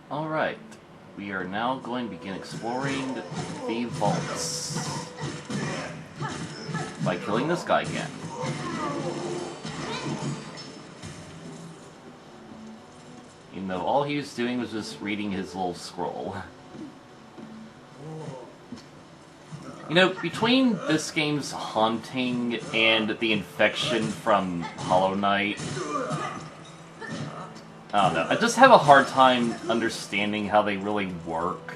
Alright, we are now going to begin exploring the vaults by killing this guy again. Even though all he was doing was just reading his little scroll. You know, between this game's haunting and the infection from Hollow Knight, I don't know, I just have a hard time understanding how they really work.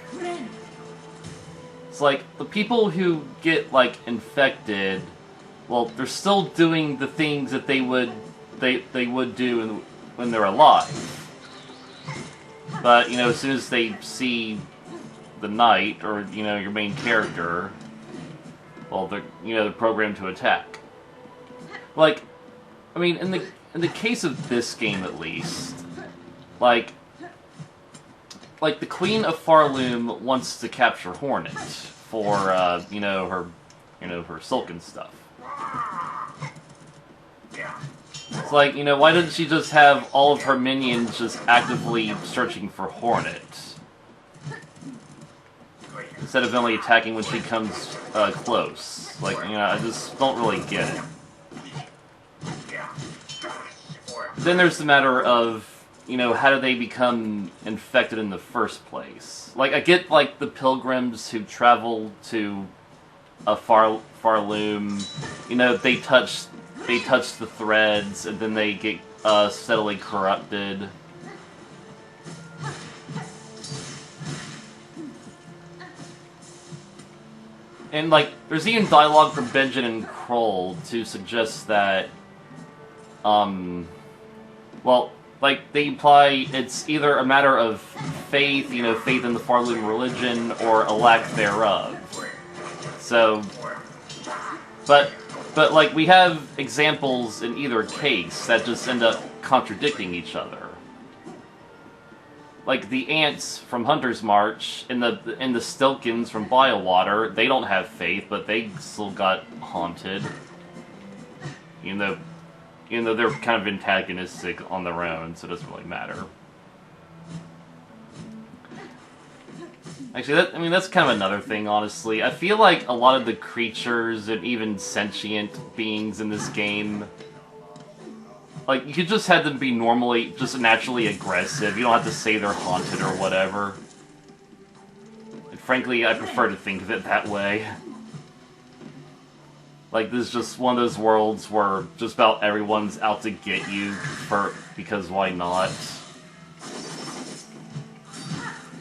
It's like, the people who get, like, infected, well, they're still doing the things that they would do when they're alive. But, you know, as soon as they see the knight, or, you know, your main character, well, they're programmed to attack. Like, I mean, in the case of this game at least, like the Queen of Farloom wants to capture Hornet for her SILKSONG stuff. It's like, you know, why doesn't she just have all of her minions just actively searching for Hornet? Instead of only attacking when she comes close. Like, you know, I just don't really get it. Then there's the matter of, you know, how do they become infected in the first place? Like, I get, like, the pilgrims who travel to a Farloom, you know, they touch the threads, and then they get steadily corrupted. And, like, there's even dialogue from Benjen and Kroll to suggest that, well, like, they imply it's either a matter of faith, you know, faith in the Farloom religion, or a lack thereof. So, but, like, we have examples in either case that just end up contradicting each other. Like, the ants from Hunter's March, and the Stilkins from Biowater, they don't have faith, but they still got haunted. Even though they're kind of antagonistic on their own, so it doesn't really matter. Actually, that's kind of another thing, honestly. I feel like a lot of the creatures, and even sentient beings in this game, like, you could just have them be just naturally aggressive. You don't have to say they're haunted or whatever. And frankly, I prefer to think of it that way. Like, this is just one of those worlds where just about everyone's out to get you because why not?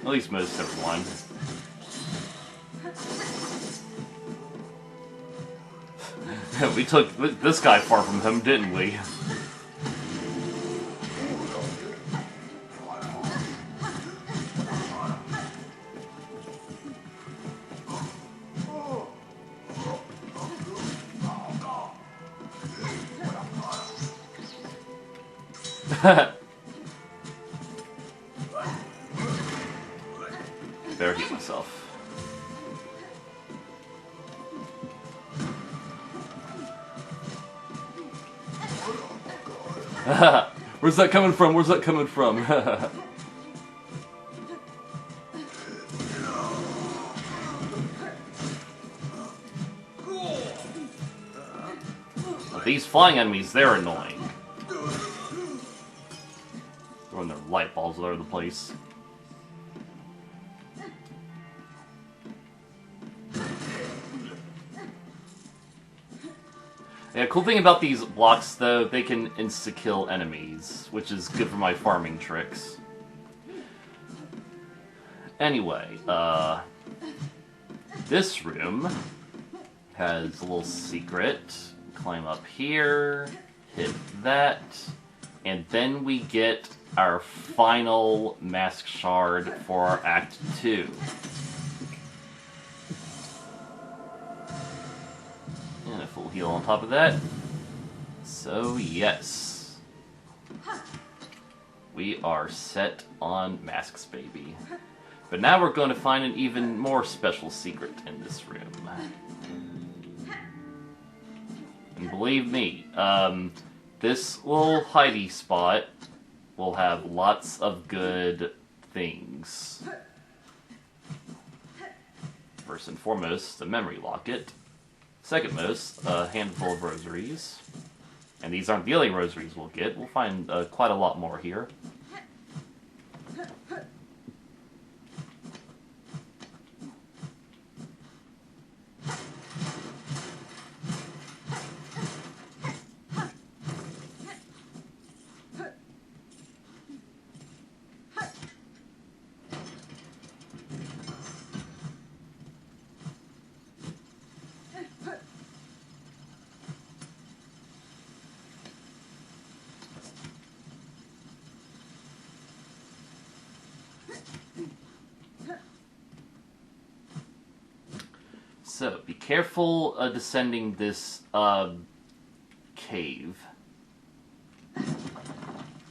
At least most everyone. We took this guy far from home, didn't we? Better heal myself. Where's that coming from? Where's that coming from? These flying enemies, they're annoying. Throwing their light balls all over the place. Yeah, cool thing about these blocks, though, they can insta-kill enemies, which is good for my farming tricks. Anyway, this room has a little secret. Climb up here, hit that, and then we get our final mask shard for our Act 2. And a full heal on top of that. So, yes. We are set on masks, baby. But now we're going to find an even more special secret in this room. And believe me, this little hidey spot will have lots of good things. First and foremost, a memory locket. Second most, a handful of rosaries. And these aren't the only rosaries we'll get. We'll find quite a lot more here. So, be careful descending this cave.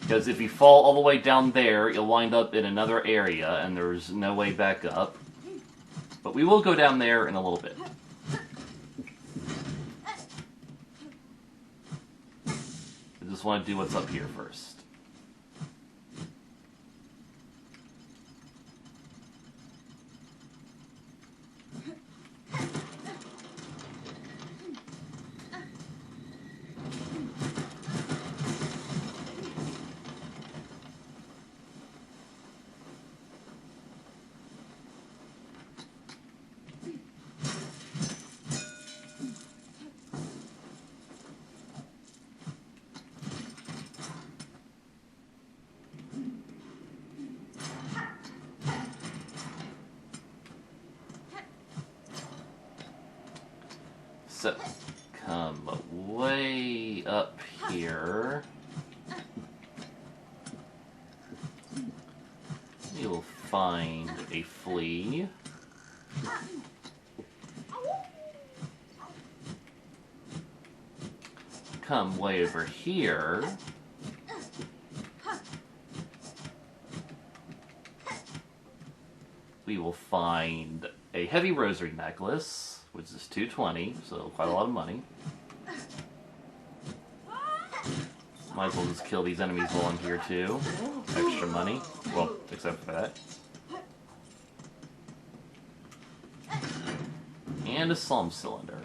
Because if you fall all the way down there, you'll wind up in another area, and there's no way back up. But we will go down there in a little bit. I just want to do what's up here first. So, come way up here. You'll find a flea. Come way over here. We will find a heavy rosary necklace, which is 220, so quite a lot of money. Might as well just kill these enemies while I'm here too. Extra money. Well, except for that. And a psalm cylinder.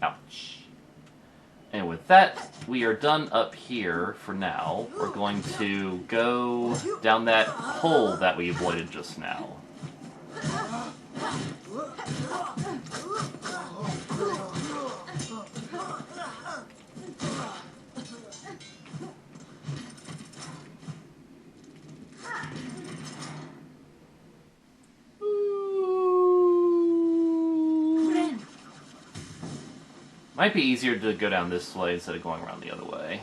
Ouch. And with that, we are done up here for now. We're going to go down that hole that we avoided just now. Might be easier to go down this way instead of going around the other way.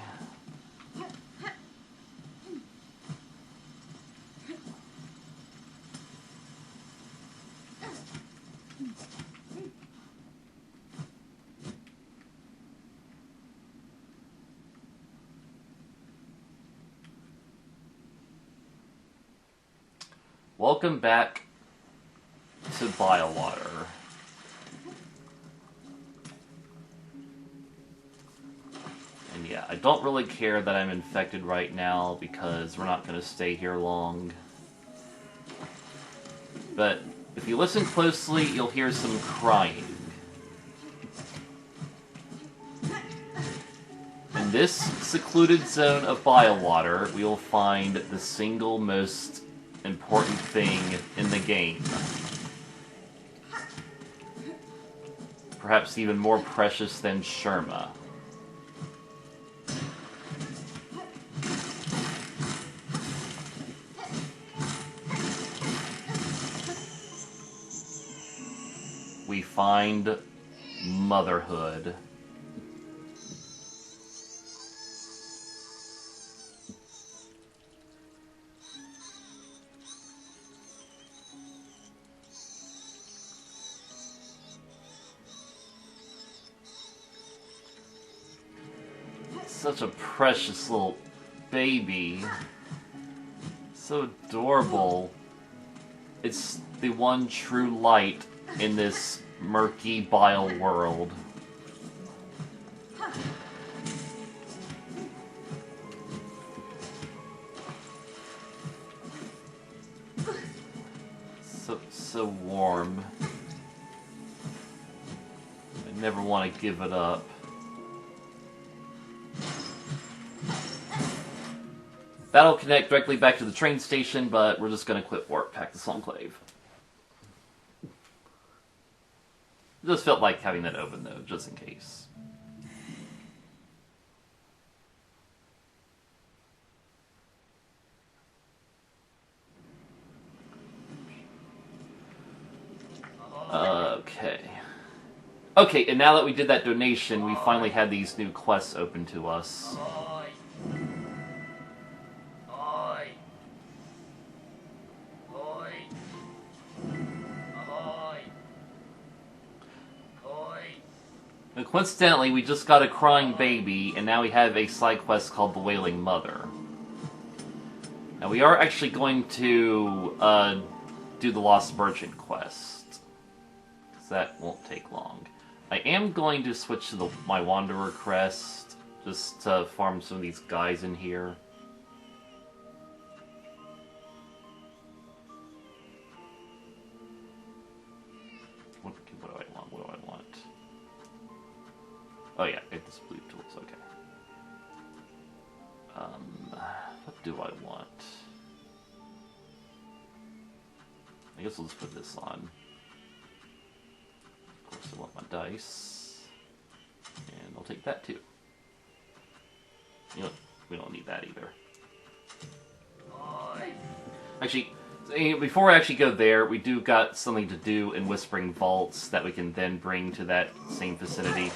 Welcome back to Biowater. And yeah, I don't really care that I'm infected right now because we're not going to stay here long. But if you listen closely, you'll hear some crying. In this secluded zone of Biowater, we will find the single most important thing in the game. Perhaps even more precious than Sherma. We find motherhood. Such a precious little baby. So adorable. It's the one true light in this murky bile world. So warm. I never want to give it up. That'll connect directly back to the train station, but we're just gonna quit warp pack this enclave. Just felt like having that open though, just in case. Okay. Okay, and now that we did that donation, we finally had these new quests open to us. And coincidentally, we just got a crying baby, and now we have a side quest called the Wailing Mother. Now we are actually going to do the Lost Merchant quest, because that won't take long. I am going to switch to my Wanderer crest, just to farm some of these guys in here. What do I want? What do I want? Oh yeah, get this blue tools, okay. What do I want? I guess we'll just put this on. Of course I want my dice. And I'll take that too. You know, we don't need that either. Actually, before I actually go there, we do got something to do in Whispering Vaults that we can then bring to that same vicinity.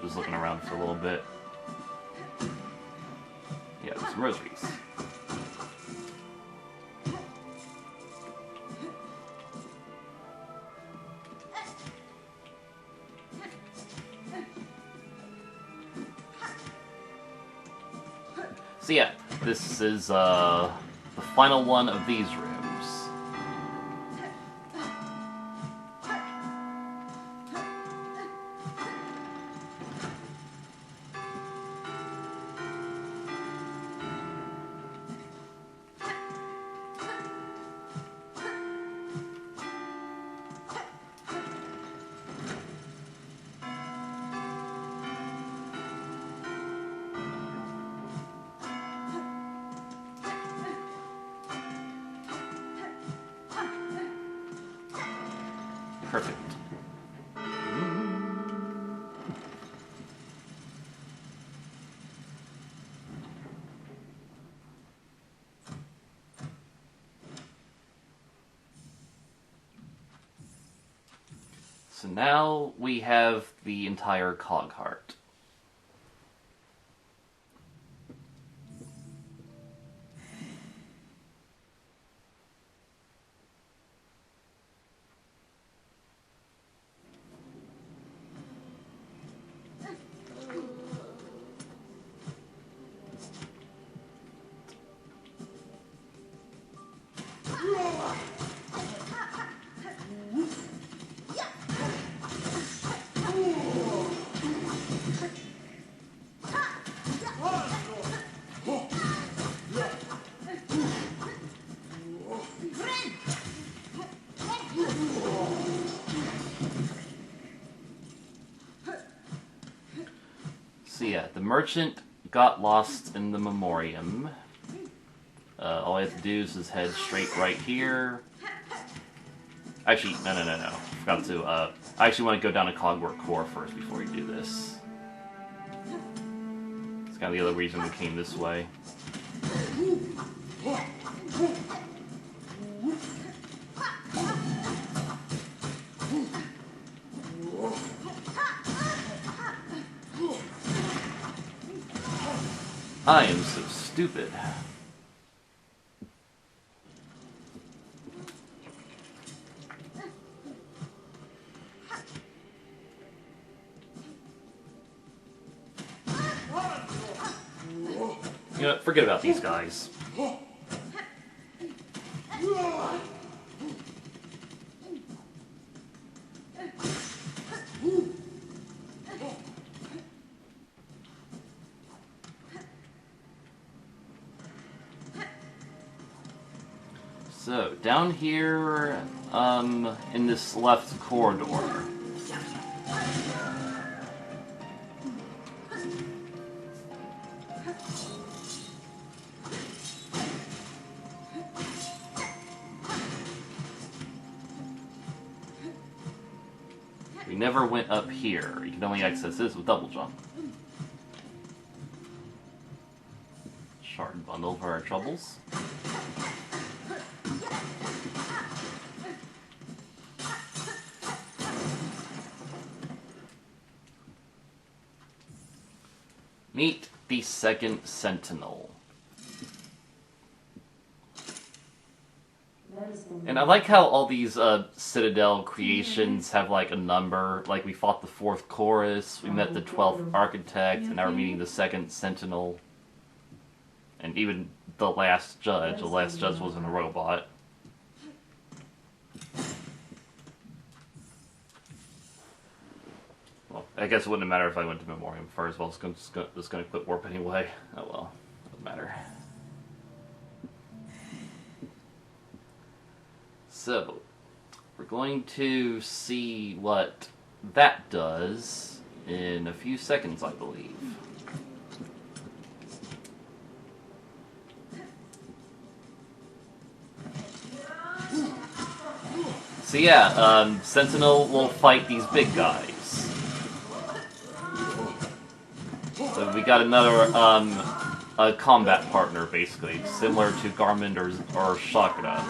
Just looking around for a little bit. Yeah, there's some rosaries. So yeah, this is the final one of these rooms. Perfect. So now we have the entire cog heart. So yeah, the merchant got lost in the memoriam. All I have to do is just head straight right here. Actually, no. Forgot to, I actually want to go down to Cogwork Core first before we do this. It's kind of the other reason we came this way. I am so stupid. You know what, forget about these guys. So, down here, in this left corridor. We never went up here. You can only access this with double jump. Shard bundle for our troubles. Meet the second Sentinel. And I like how all these Citadel creations have like a number. Like we fought the 4th Chorus, we met the 12th Architect, and now we're meeting the second Sentinel. And even the last Judge. The last Judge wasn't a robot. Well, I guess it wouldn't matter if I went to Memoriam first. Well, it's going to quit warp anyway. Oh well, doesn't matter. So, we're going to see what that does in a few seconds, I believe. So yeah, Sentinel will fight these big guys. So we got another a combat partner, basically, similar to Garmond or Chakra.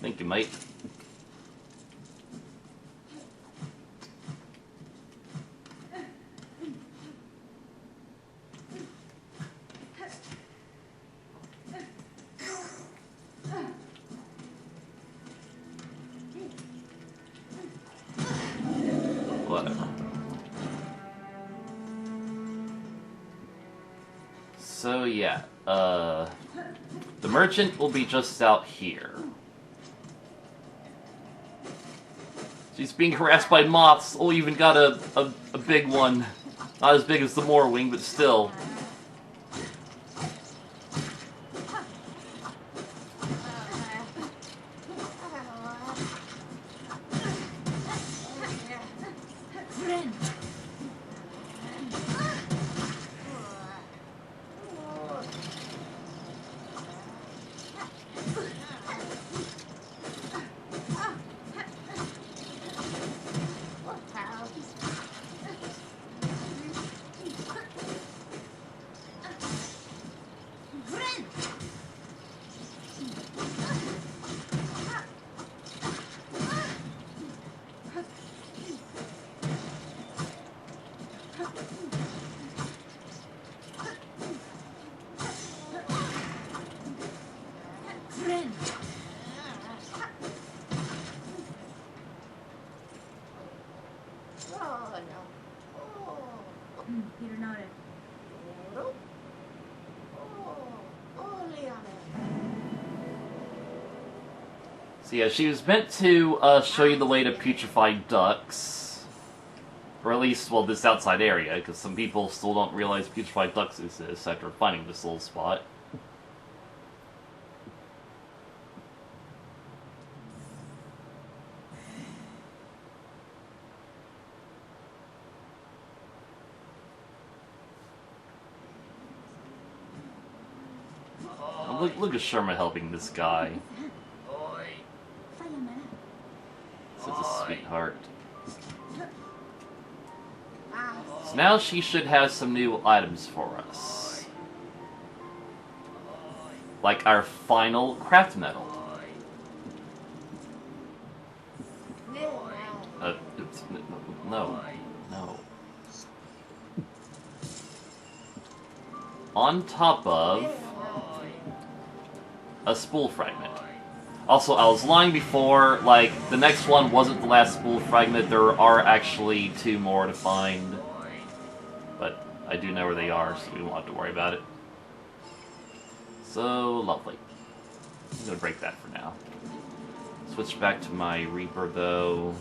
Thank you, mate. Whatever. So yeah, the merchant will be just out here. She's being harassed by moths. Oh, even got a big one. Not as big as the Morwing, but still. So yeah, she was meant to show you the way to putrefied ducts. Or at least, well, this outside area, because some people still don't realize putrefied ducts exist after finding this little spot. Look at Sherma helping this guy. Such a sweetheart. So now she should have some new items for us. Like our final craft medal. No. No. On top of a spool fragment. Also, I was lying before, like, the next one wasn't the last spool fragment. There are actually 2 more to find. But I do know where they are, so we won't have to worry about it. So, lovely. I'm gonna break that for now. Switch back to my Reaper, though.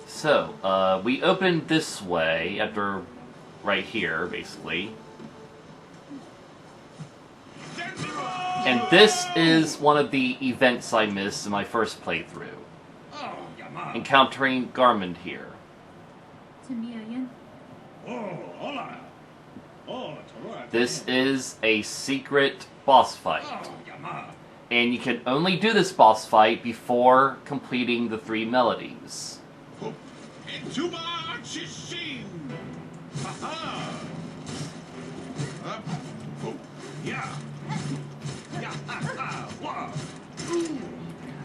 So, we opened this way, after right here, basically. And this is one of the events I missed in my first playthrough. Encountering Garmond here. This is a secret boss fight. And you can only do this boss fight before completing the 3 melodies.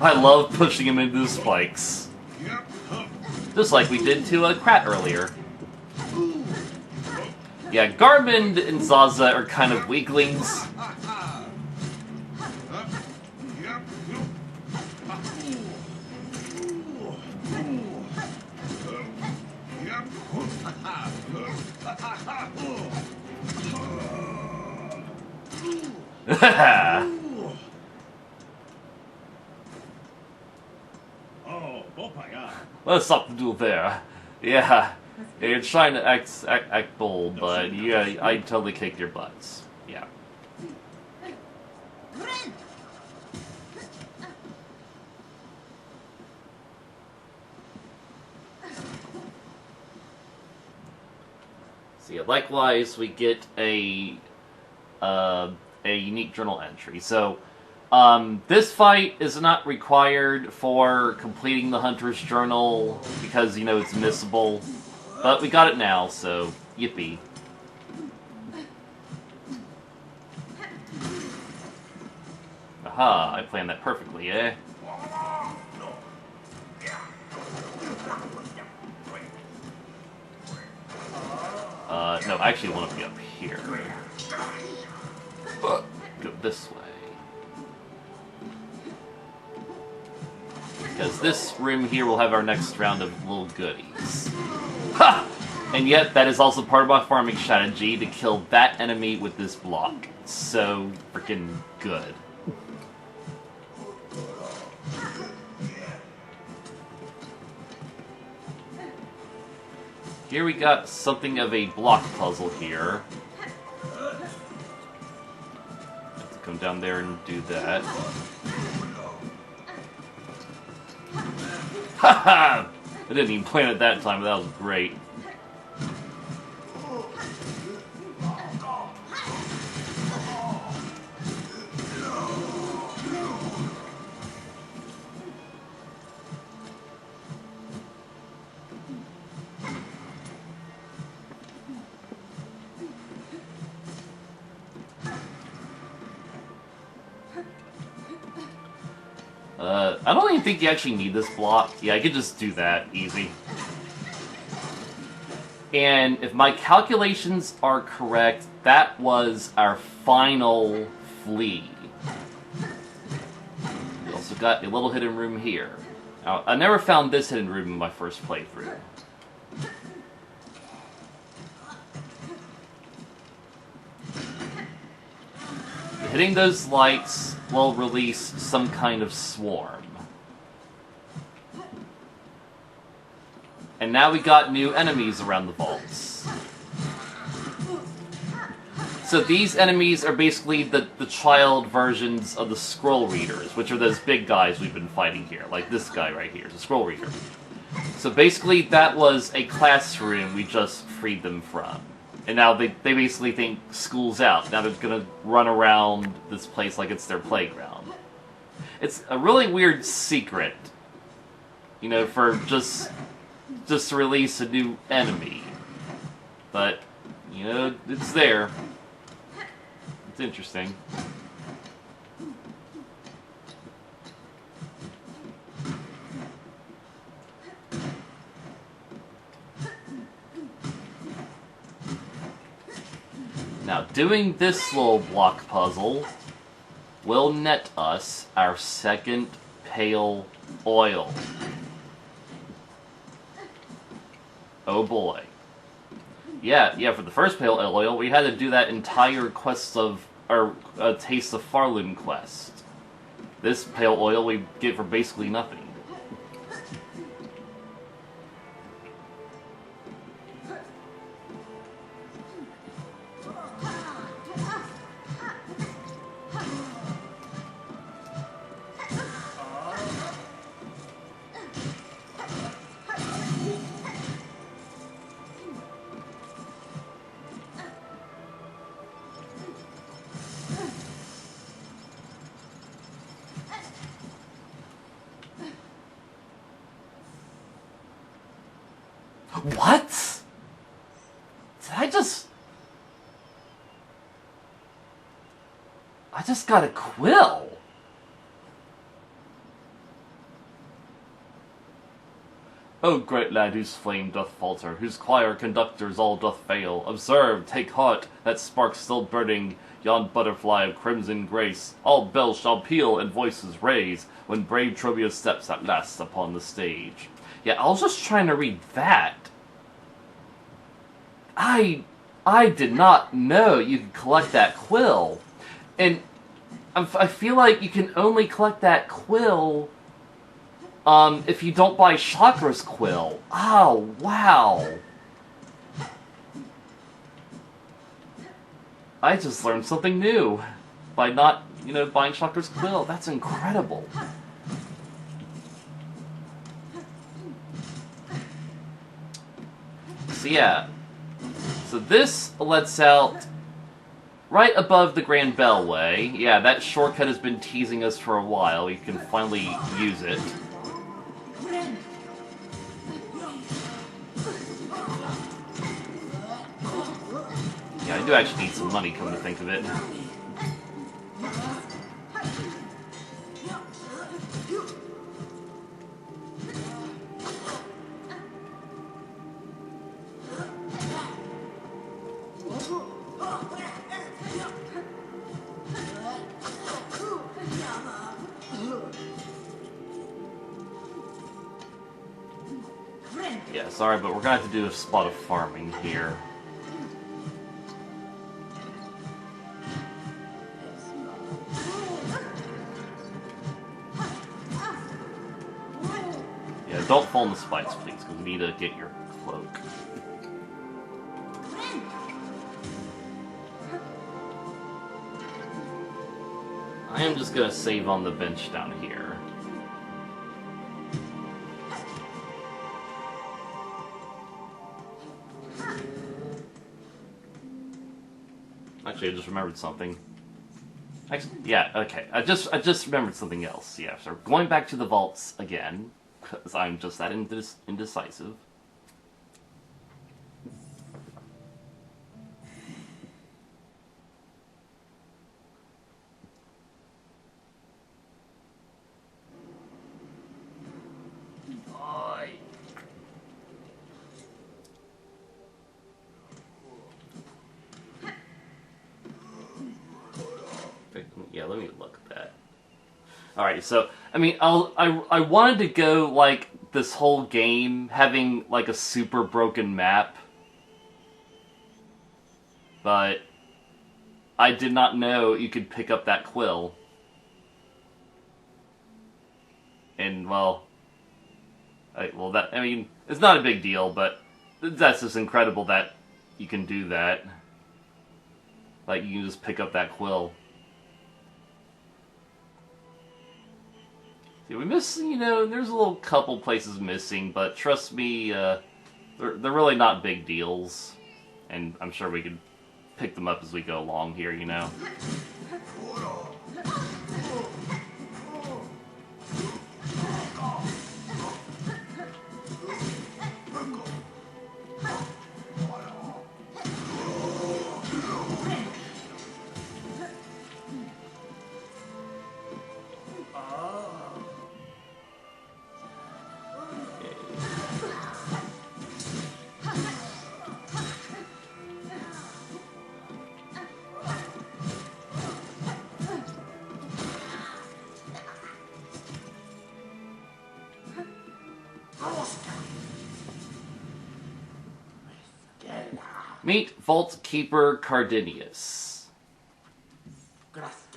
I love pushing him into the spikes. Just like we did to Krat earlier. Yeah, Garmond and Zaza are kind of weaklings. Let's stop the duel there. Yeah, you're trying to act bold, but yeah, I totally kicked your butts. Yeah. So yeah, likewise, we get a unique journal entry. So, this fight is not required for completing the Hunter's Journal, because, you know, it's missable. But we got it now, so yippee. Aha, I planned that perfectly, eh? No, I actually want to be up here. Go this way. Because this room here will have our next round of little goodies. Ha! And yet, that is also part of my farming strategy, to kill that enemy with this block. So freaking good. Here we got something of a block puzzle here. Have to come down there and do that. Haha! I didn't even plan it that time, but that was great. I don't even think you actually need this block. Yeah, I could just do that. Easy. And if my calculations are correct, that was our final flea. We also got a little hidden room here. Now, I never found this hidden room in my first playthrough. Hitting those lights will release some kind of swarm. And now we got new enemies around the vaults. So these enemies are basically the child versions of the scroll readers, which are those big guys we've been fighting here. Like this guy right here is a scroll reader. So basically that was a classroom we just freed them from. And now they basically think school's out. Now they're gonna run around this place like it's their playground. It's a really weird secret, you know, for just to release a new enemy. But, you know, it's there. It's interesting. Now, doing this little block puzzle will net us our second pale oil. Oh boy. Yeah, for the first pale oil, we had to do that entire quest of, or Taste of Farloom quest. This pale oil we get for basically nothing. What? Did I just got a quill. O great lad whose flame doth falter, whose choir conductors all doth fail, observe, take heart, that spark still burning, yon butterfly of crimson grace, all bells shall peal and voices raise, when brave Trobia steps at last upon the stage. Yeah, I was just trying to read that. I did not know you could collect that quill. And I feel like you can only collect that quill if you don't buy Chakra's quill. Oh, wow. I just learned something new by not, you know, buying Chakra's quill. That's incredible. So yeah. So this lets out right above the Grand Bellway. Yeah, that shortcut has been teasing us for a while. We can finally use it. Yeah, I do actually need some money, come to think of it. Yeah, sorry, but we're gonna have to do a spot of farming here. Yeah, don't fall in the spikes, please, because we need to get your cloak. I am just gonna save on the bench down here. Actually, I just remembered something. Actually, yeah, okay. I just remembered something else. Yeah, so going back to the vaults again, because I'm just that indecisive. Yeah, let me look at that. Alright, so, I mean, I wanted to go, like, this whole game having, like, a super broken map. But I did not know you could pick up that quill. And, well, It's not a big deal, but that's just incredible that you can do that. Like, you can just pick up that quill. See, we miss, you know, there's a little couple places missing, but trust me, they're really not big deals. And I'm sure we could pick them up as we go along here, you know. Meet Vault Keeper Cardinius.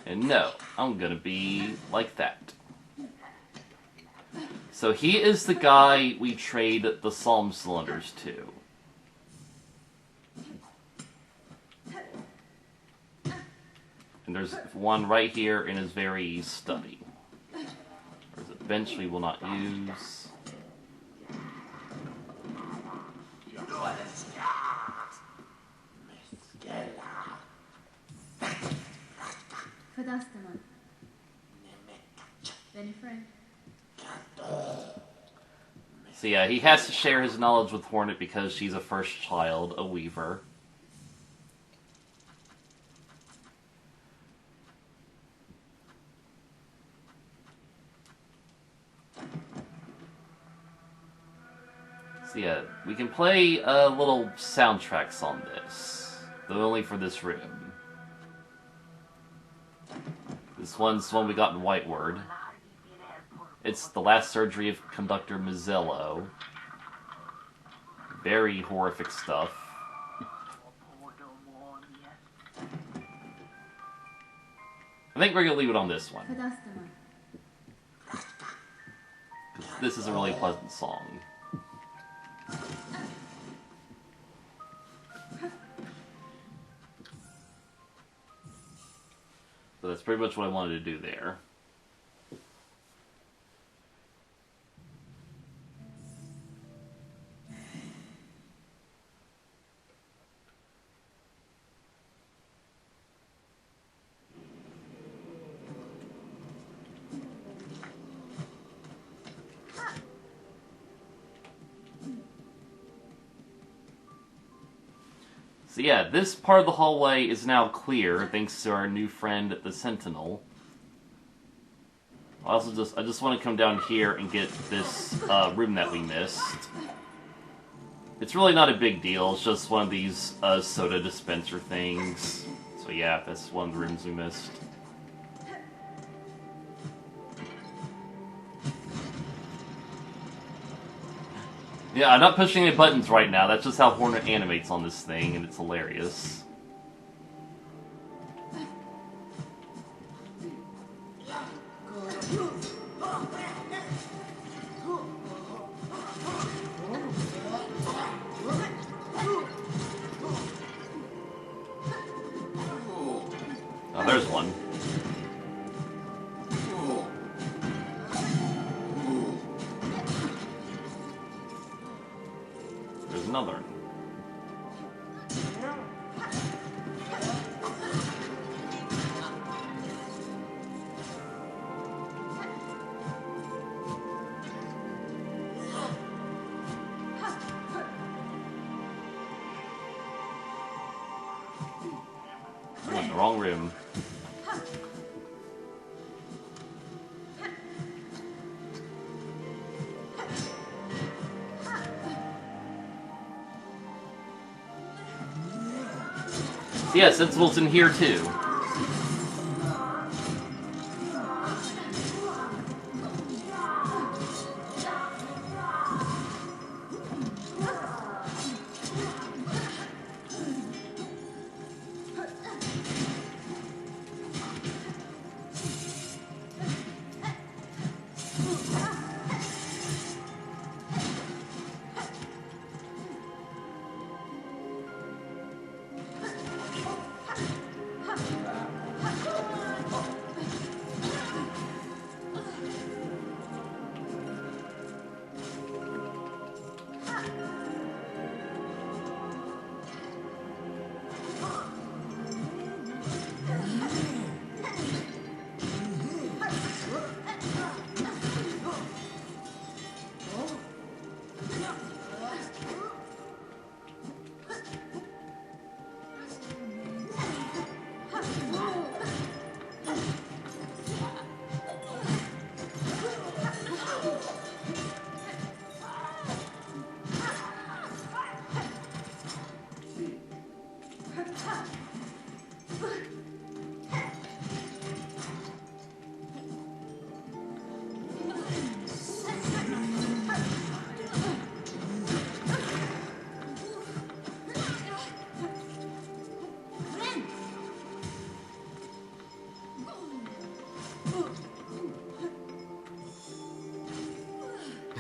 And no, I'm gonna be like that. So he is the guy we trade the Psalm Cylinders to. And there's one right here in his very study. There's a bench we will not use. So yeah, he has to share his knowledge with Hornet because she's a first child, a weaver. So yeah, we can play little soundtracks on this, though only for this room. This one's one we got in Whiteward. It's the last surgery of Conductor Mazzello. Very horrific stuff. I think we're gonna leave it on this one. This is a really pleasant song. So that's pretty much what I wanted to do there. So yeah, this part of the hallway is now clear, thanks to our new friend, the Sentinel. I just want to come down here and get this room that we missed. It's really not a big deal, it's just one of these soda dispenser things. So yeah, that's one of the rooms we missed. Yeah, I'm not pushing any buttons right now. That's just how Hornet animates on this thing, and it's hilarious. Oh, there's one. Another. I'm in the wrong room. Yeah, Sentinel's in here too.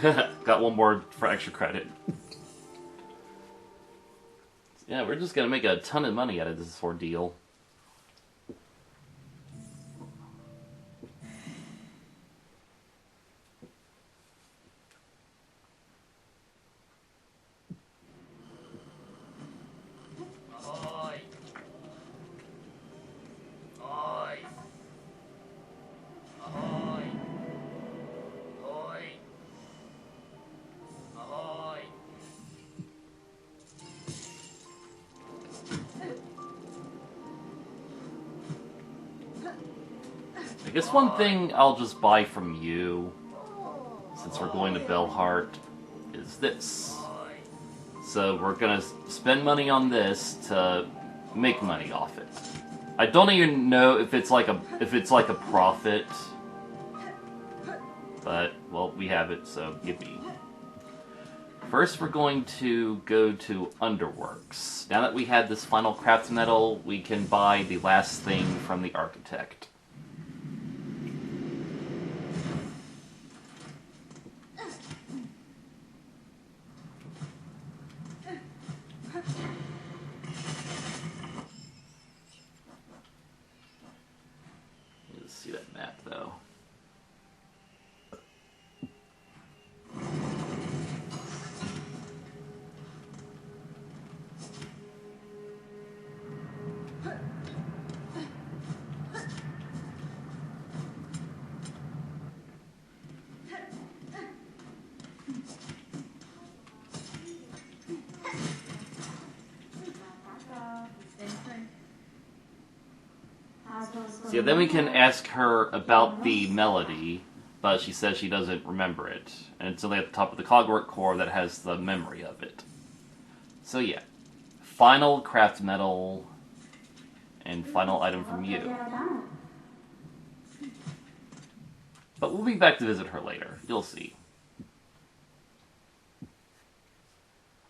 Got one more for extra credit. Yeah, we're just gonna make a ton of money out of this ordeal. I guess one thing I'll just buy from you, since we're going to Bellheart, is this. So we're gonna spend money on this to make money off it. I don't even know if it's like a profit, but well, we have it, so yippee. First, we're going to go to Underworks. Now that we had this final craft metal, we can buy the last thing from the architect. Let's see that map, though. So yeah, then we can ask her about the melody, but she says she doesn't remember it. And it's only at the top of the cogwork core that has the memory of it. So yeah, final craft metal and final item from you. But we'll be back to visit her later. You'll see.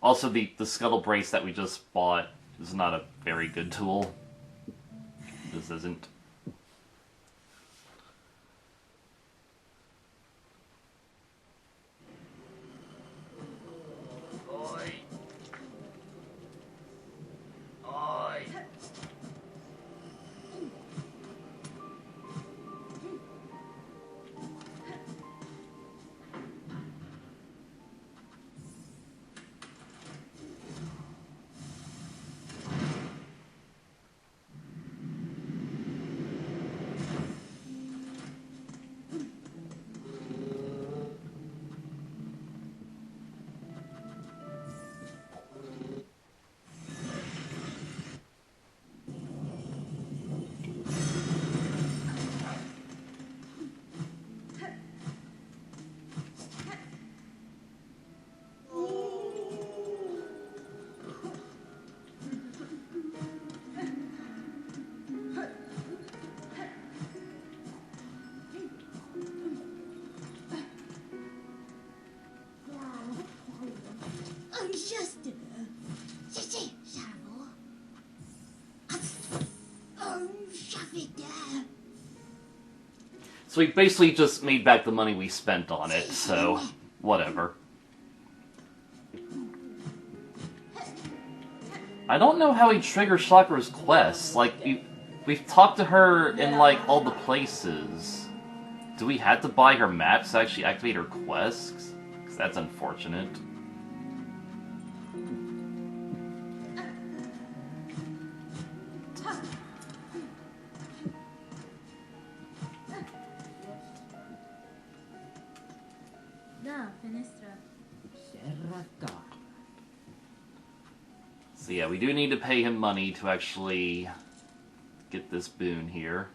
Also, the scuttle brace that we just bought is not a very good tool. This isn't. So we basically just made back the money we spent on it, so whatever. I don't know how we trigger Sakura's quests. Like, we've talked to her in, like, all the places. Do we have to buy her maps to actually activate her quests? Because that's unfortunate. So yeah, we do need to pay him money to actually get this boon here.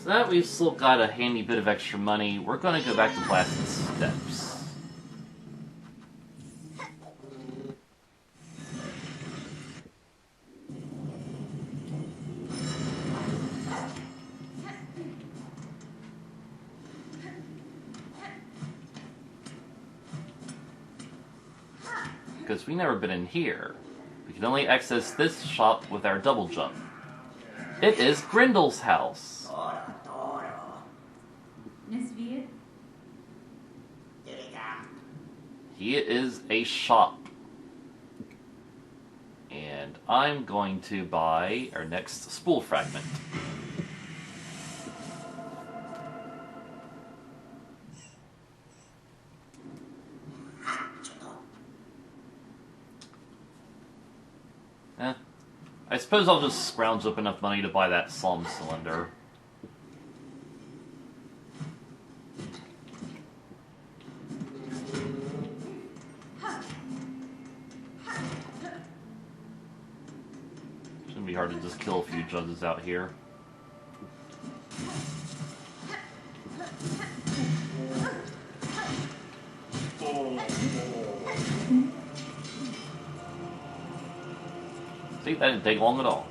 So that we've still got a handy bit of extra money, we're gonna go back to Blasted Steps. Because we've never been in here. We can only access this shop with our double jump. It is Grindel's house. He is a shop. And I'm going to buy our next spool fragment. I suppose I'll just scrounge up enough money to buy that Psalm cylinder. Shouldn't be hard to just kill a few judges out here. See, that didn't take long at all.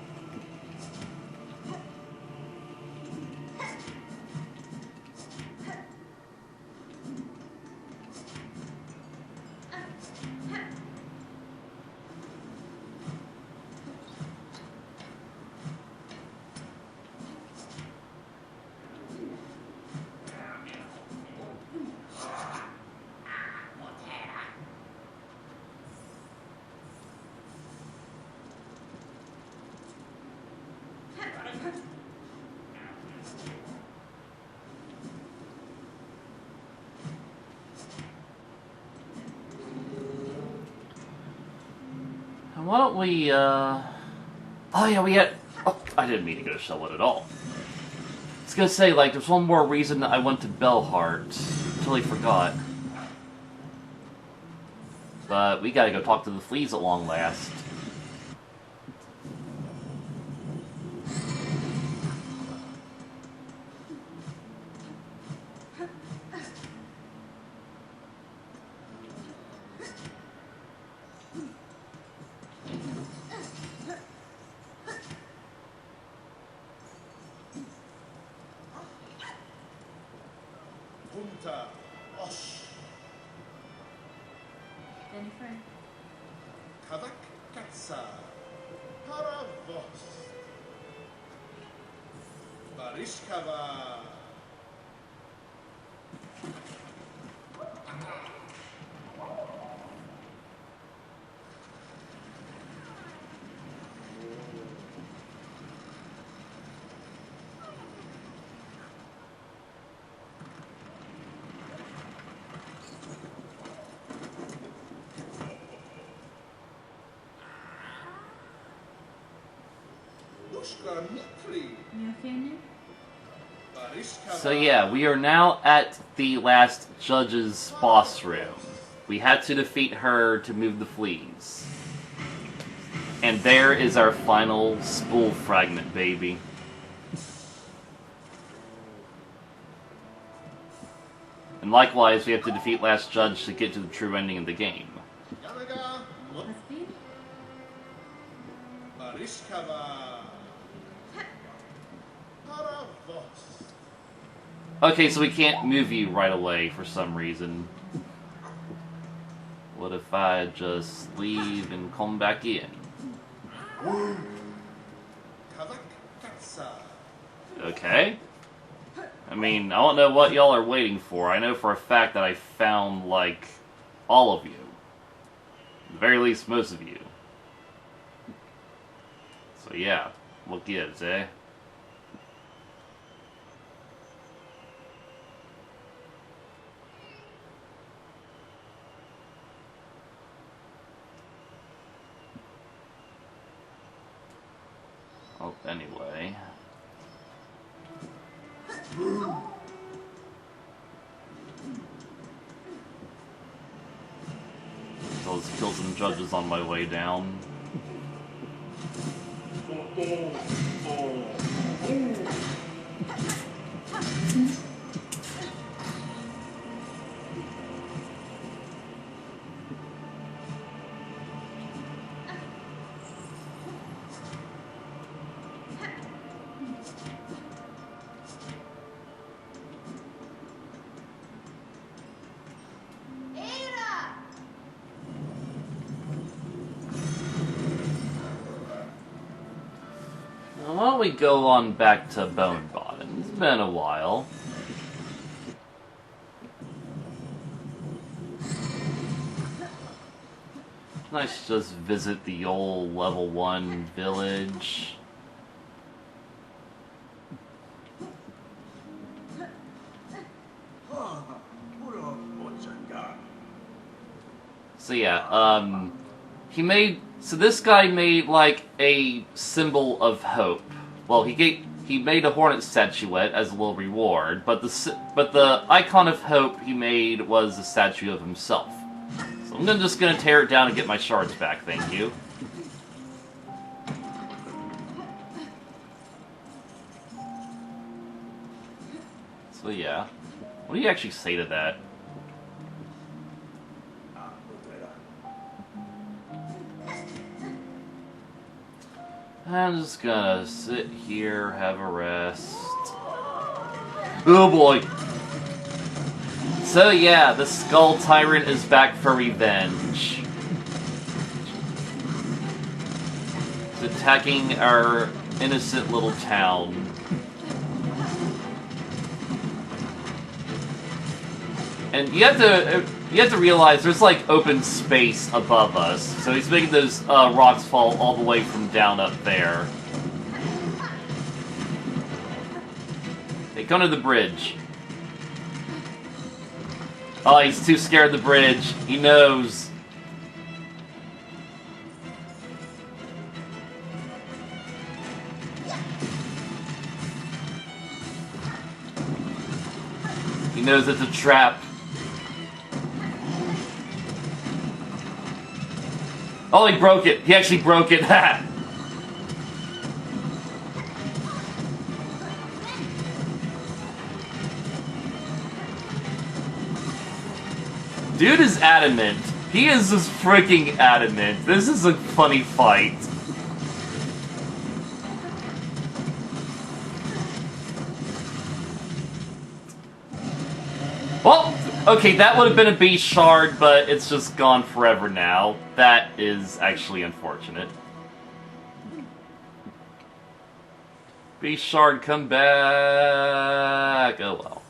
Why don't we, Oh yeah, we had... Oh, I didn't mean to go to Shelwood at all. I was gonna say, like, there's one more reason I went to Bellheart. Totally forgot. But we gotta go talk to the fleas at long last. So yeah, we are now at the last judge's boss room. We had to defeat her to move the fleas. And there is our final spool fragment, baby. And likewise, we have to defeat last judge to get to the true ending of the game. Okay, so we can't move you right away for some reason. What if I just leave and come back in? Okay. I mean, I don't know what y'all are waiting for. I know for a fact that I found, like, all of you. At the very least, most of you. So yeah, what gives, eh? Oh, anyway. So let's kill some judges on my way down. Now, why don't we go on back to Bone Bottom? It's been a while. Nice to just visit the old level 1 village. So yeah, so this guy made like a symbol of hope. Well, he made a hornet statuette as a little reward, but the icon of hope he made was a statue of himself. So I'm just gonna tear it down and get my shards back, thank you. So yeah, what do you actually say to that? I'm just gonna sit here, have a rest. Oh boy! So yeah, the Skull Tyrant is back for revenge. He's attacking our innocent little town. And you have to realize there's like open space above us, so he's making those rocks fall all the way from down up there. Hey, come to the bridge. Oh, he's too scared of the bridge. He knows. He knows it's a trap. Oh, he broke it. He actually broke it. Ha! Dude is adamant. He is just freaking adamant. This is a funny fight. Well, okay, that would have been a beast shard, but it's just gone forever now. That is actually unfortunate. Beast shard, come back. Oh well.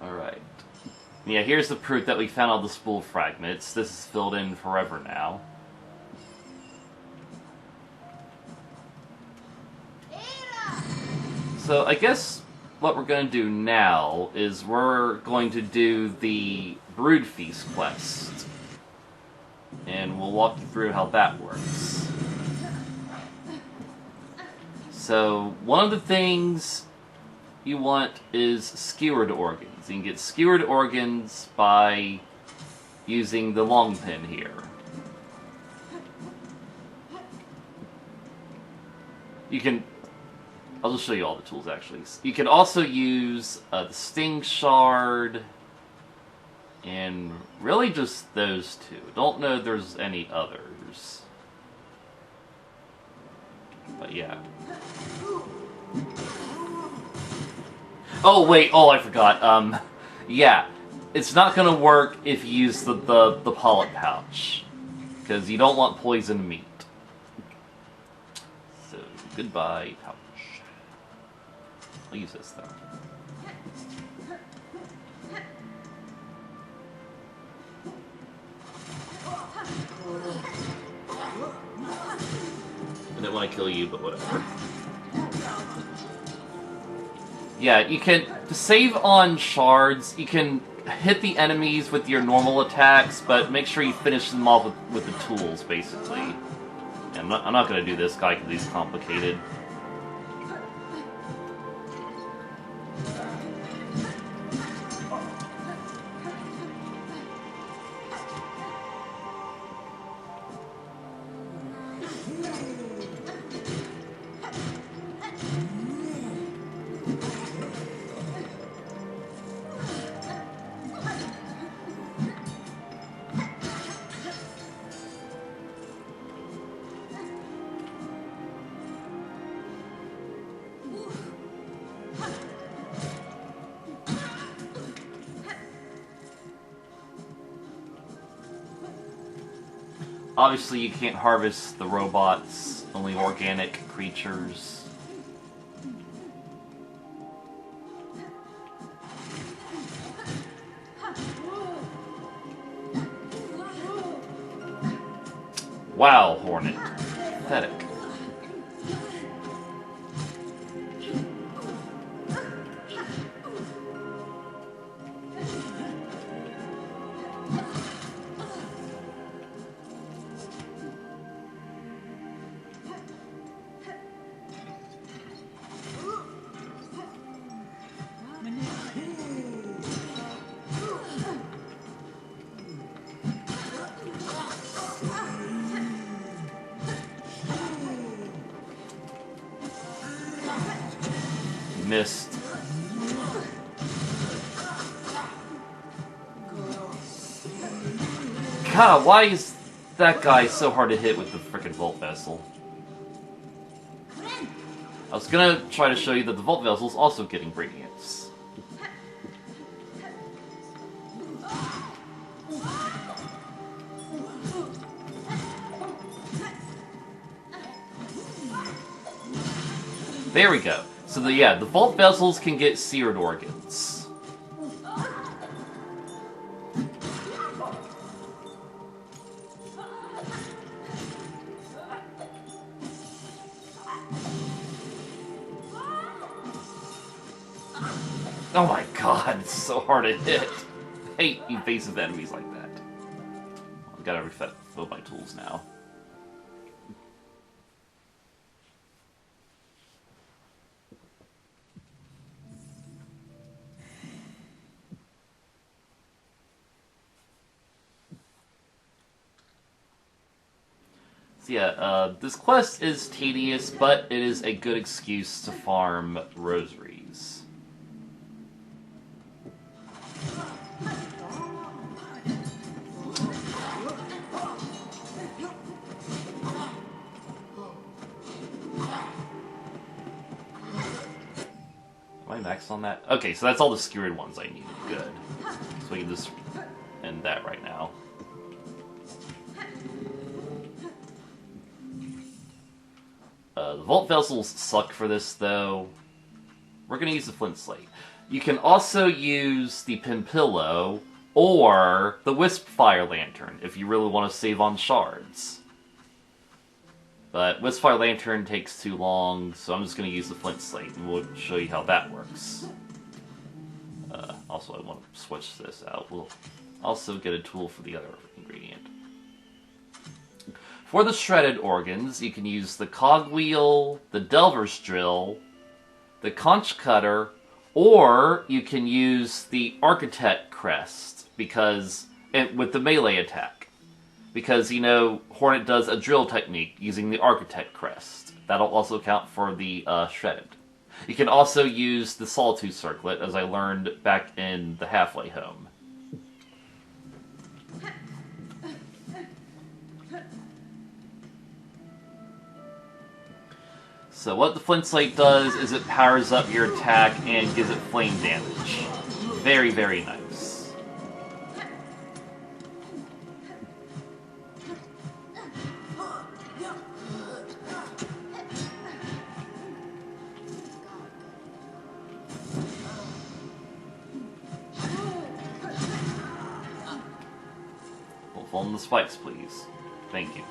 Alright. Yeah, here's the proof that we found all the spool fragments. This is filled in forever now. So I guess what we're going to do now is we're going to do the Brood Feast quest. And we'll walk you through how that works. So, one of the things you want is skewered organs. You can get skewered organs by using the long pin here. You can... I'll just show you all the tools, actually. You can also use the Sting Shard, and really just those two. Don't know if there's any others. But yeah. Oh, wait, oh, I forgot. Yeah. It's not gonna work if you use the polyp pouch. Because you don't want poison meat. So, goodbye, pouch. I'll use this, though. want to kill you, but whatever. Yeah, you can, to save on shards, you can hit the enemies with your normal attacks, but make sure you finish them off with the tools, basically. And I'm not going to do this guy because he's complicated. Obviously, you can't harvest the robots, only organic creatures. Wow, Hornet. Pathetic. Missed. God, why is that guy so hard to hit with the frickin' Volt Vessel? I was gonna try to show you that the Volt Vessel's also getting ingredients. There we go. So the Vault Vessels can get seared organs. Oh my god, it's so hard to hit. I hate evasive enemies like that. I've got to refill my tools now. So yeah, this quest is tedious, but it is a good excuse to farm rosaries. Am I maxed on that? Okay, so that's all the skewered ones I need. Good. So we can just end that right now. The Vault Vessels suck for this, though. We're going to use the Flint Slate. You can also use the Pimpillo or the Wisp Fire Lantern if you really want to save on shards. But Wisp Fire Lantern takes too long, so I'm just going to use the Flint Slate, and we'll show you how that works. Also, I want to switch this out. We'll also get a tool for the other ingredient. For the shredded organs, you can use the cogwheel, the delver's drill, the conch cutter, or you can use the architect crest with the melee attack. Because, you know, Hornet does a drill technique using the architect crest. That'll also count for the shredded. You can also use the Sawtooth Circlet, as I learned back in the Halfway Home. So what the Flint Slate does is it powers up your attack and gives it flame damage. Very, very nice. Don't fall on the spikes, please. Thank you.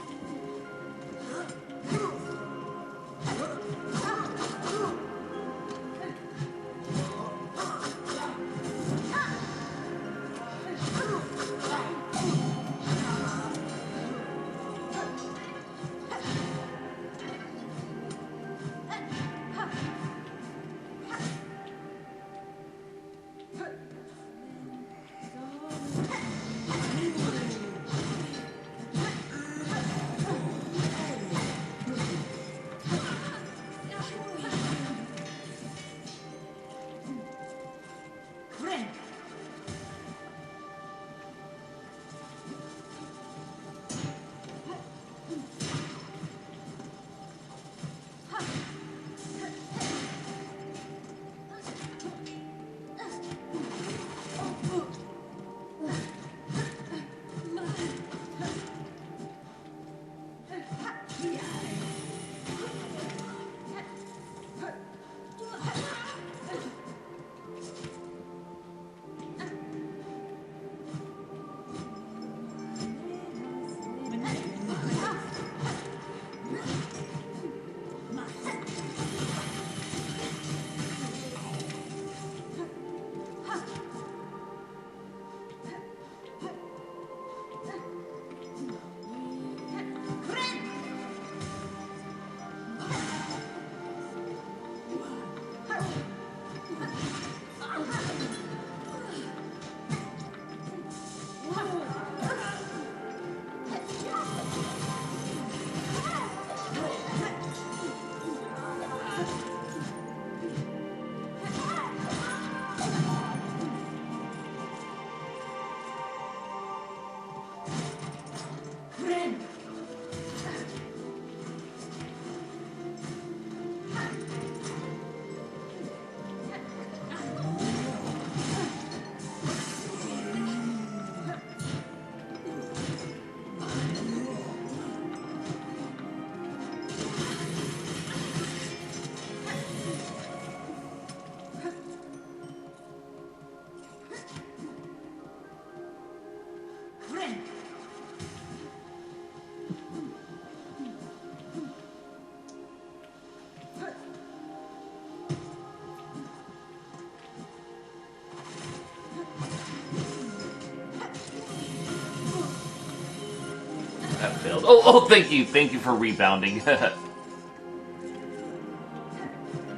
Oh, thank you for rebounding.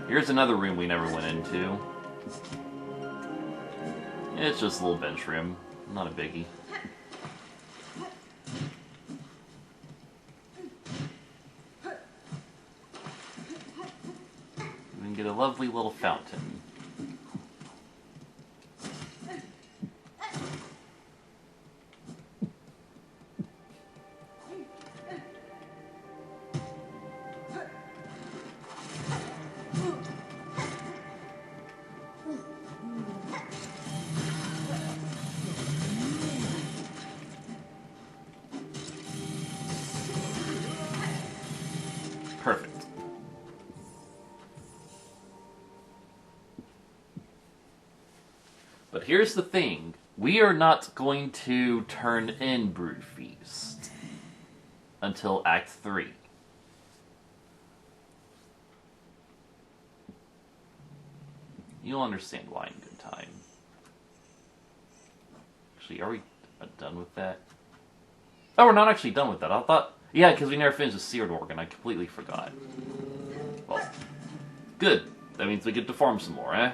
Here's another room we never went into. It's just a little bench room, not a biggie. We can get a lovely little fountain. Perfect. But here's the thing. We are not going to turn in Brood Feast until Act 3. You'll understand why in good time. Actually, are we done with that? Oh, we're not actually done with that. I thought... Yeah, because we never finished the Seared Organ. I completely forgot. Well, good. That means we get to farm some more, eh?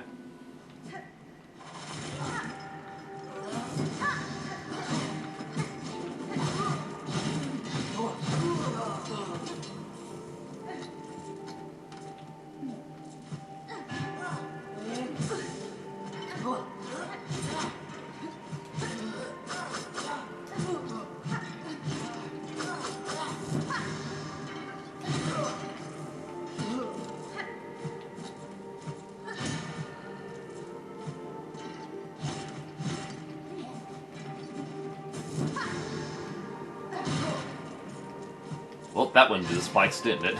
Well, that one did the spikes, didn't it?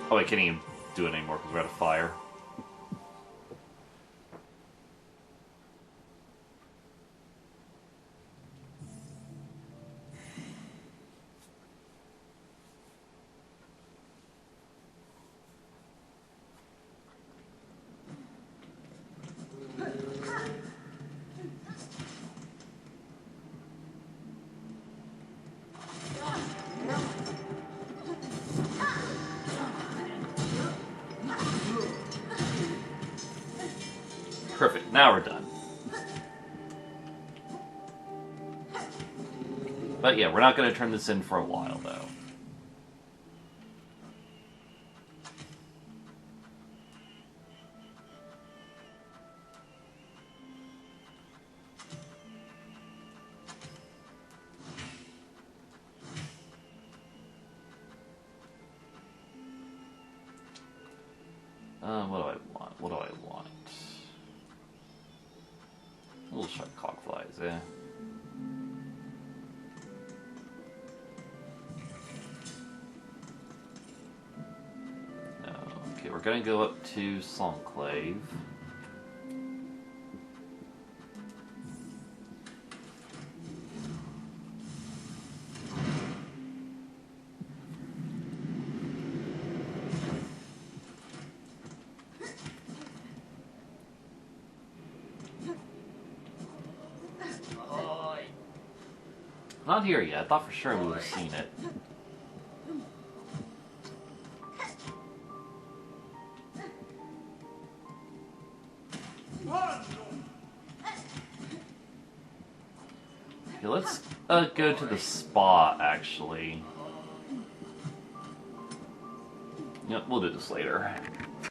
Oh, I can't even do it anymore because we're out of fire. Perfect, now we're done. But yeah, we're not going to turn this in for a while, though. What do I want? What do I want? Little sharp cockflies, eh? No. Okay, we're gonna go up to Songclave. Not here yet. I thought for sure we would have seen it. Okay, let's go to the spa, actually. Yep, we'll do this later.